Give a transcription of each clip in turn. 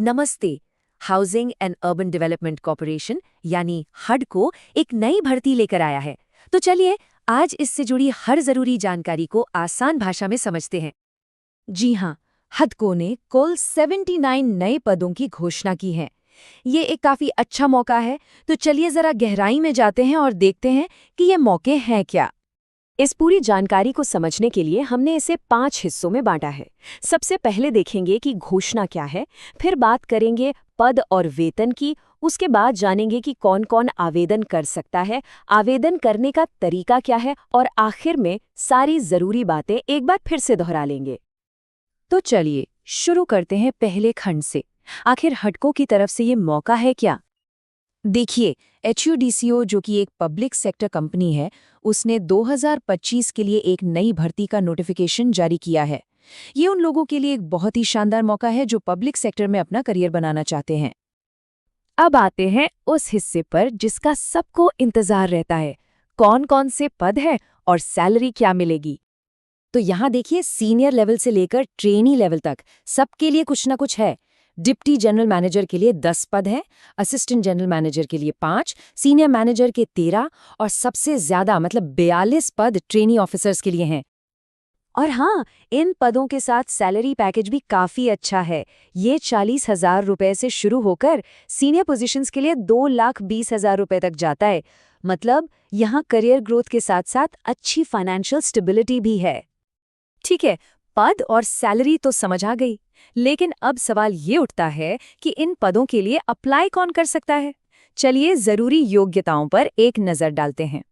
नमस्ते। Housing and urban development corporation यानी हड को एक नई भर्ती लेकर आया है। तो चलिए आज इससे जुड़ी हर जरूरी जानकारी को आसान भाषा में समझते हैं। जी हाँ, हडको ने कुल 79 नए पदों की घोषणा की है। ये एक काफी अच्छा मौका है, तो चलिए जरा गहराई में जाते हैं और देखते हैं कि ये मौके हैं क्या। इस पूरी जानकारी को समझने के लिए हमने इसे 5 हिस्सों में बांटा है। सबसे पहले देखेंगे कि घोषणा क्या है, फिर बात करेंगे पद और वेतन की, उसके बाद जानेंगे कि कौन कौन आवेदन कर सकता है, आवेदन करने का तरीका क्या है, और आखिर में सारी जरूरी बातें एक बार फिर से दोहरा लेंगे। तो चलिए शुरू करते हैं पहले खंड से। आखिर हडको की तरफ से ये मौका है क्या? देखिए, HUDCO जो कि एक पब्लिक सेक्टर कंपनी है, उसने 2025 के लिए एक नई भर्ती का नोटिफिकेशन जारी किया है। ये उन लोगों के लिए एक बहुत ही शानदार मौका है जो पब्लिक सेक्टर में अपना करियर बनाना चाहते हैं। अब आते हैं उस हिस्से पर जिसका सबको इंतजार रहता है। कौन कौन से पद हैं और सैलरी क्या मिलेगी? तो यहाँ देखिए, सीनियर लेवल से लेकर ट्रेनी लेवल तक सबके लिए कुछ ना कुछ है। डिप्टी जनरल मैनेजर के लिए 10 पद हैं, असिस्टेंट जनरल मैनेजर के लिए 5, सीनियर मैनेजर के 13 और सबसे ज्यादा मतलब 42 पद ट्रेनी ऑफिसर्स के लिए हैं। और हाँ, इन पदों के साथ सैलरी पैकेज भी काफी अच्छा है। ये 40,000 रुपए से शुरू होकर सीनियर पोजीशंस के लिए 2,20,000 रुपए तक जाता है। मतलब यहाँ करियर ग्रोथ के साथ साथ अच्छी फाइनेंशियल स्टेबिलिटी भी है। ठीक है, पद और सैलरी तो समझ आ गई, लेकिन अब सवाल ये उठता है कि इन पदों के लिए अप्लाई कौन कर सकता है। चलिए जरूरी योग्यताओं पर एक नजर डालते हैं।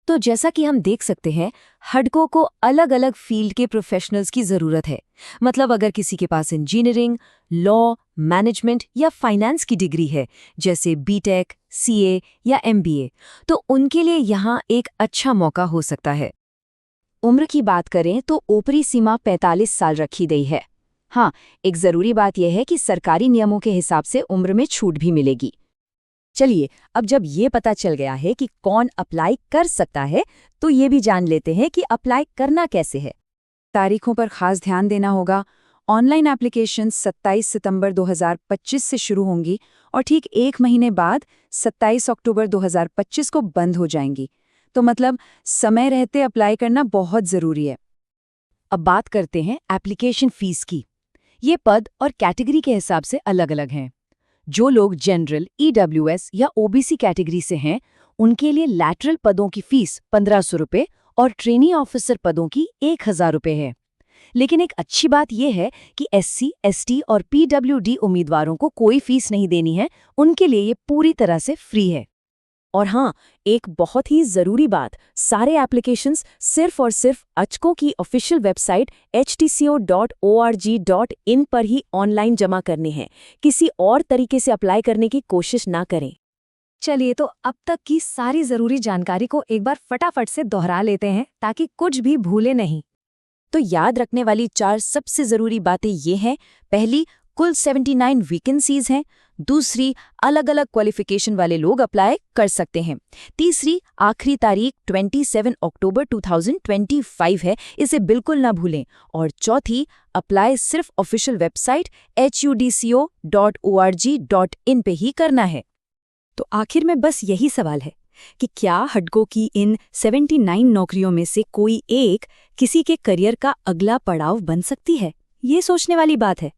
तो जैसा कि हम देख सकते हैं, हडको को अलग अलग फील्ड के प्रोफेशनल्स की जरूरत है। मतलब अगर किसी के पास इंजीनियरिंग, लॉ, मैनेजमेंट या फाइनेंस की डिग्री है, जैसे बीटेक, CA या MBA, तो उनके लिए यहाँ एक अच्छा मौका हो सकता है। उम्र की बात करें तो ऊपरी सीमा 45 साल रखी गई है। हाँ, एक जरूरी बात यह है कि सरकारी नियमों के हिसाब से उम्र में छूट भी मिलेगी। चलिए, अब जब ये पता चल गया है कि कौन अप्लाई कर सकता है, तो ये भी जान लेते हैं कि अप्लाई करना कैसे है। तारीखों पर खास ध्यान देना होगा। ऑनलाइन एप्लीकेशन 27 सितंबर 2025 से शुरू होंगी और ठीक एक महीने बाद 27 अक्टूबर 2025 को बंद हो जाएंगी। तो मतलब समय रहते अप्लाई करना बहुत ज़रूरी है। अब बात करते हैं एप्लीकेशन फीस की। ये पद और कैटेगरी के हिसाब से अलग-अलग हैं। जो लोग जनरल, EWS या OBC कैटेगरी से हैं, उनके लिए लैटरल पदों की फीस 1,500 रुपये और ट्रेनी ऑफिसर पदों की 1,000 रुपये है। लेकिन एक अच्छी बात यह है कि SC, ST और PWD उम्मीदवारों को कोई फीस नहीं देनी है, उनके लिए ये पूरी तरह से फ्री है। और हाँ, एक बहुत ही जरूरी बात, सारे एप्लीकेशंस सिर्फ और सिर्फ हडको की ऑफिशियल वेबसाइट hdco.org.in पर ही ऑनलाइन जमा करने हैं। किसी और तरीके से अप्लाई करने की कोशिश ना करें। चलिए, तो अब तक की सारी जरूरी जानकारी को एक बार फटाफट से दोहरा लेते हैं ताकि कुछ भी भूले नहीं। तो याद रखने वाली 4 सबसे जरूरी बातें ये हैं। पहली, कुल 79 वैकेंसीज हैं। दूसरी, अलग अलग क्वालिफिकेशन वाले लोग अप्लाई कर सकते हैं। तीसरी, आखिरी तारीख 27 अक्टूबर 2025 है, इसे बिल्कुल ना भूलें। और चौथी, अप्लाई सिर्फ ऑफिशियल वेबसाइट hudco.org.in पे ही करना है। तो आखिर में बस यही सवाल है कि क्या हडको की इन 79 नौकरियों में से कोई एक किसी के करियर का अगला पड़ाव बन सकती है? ये सोचने वाली बात है।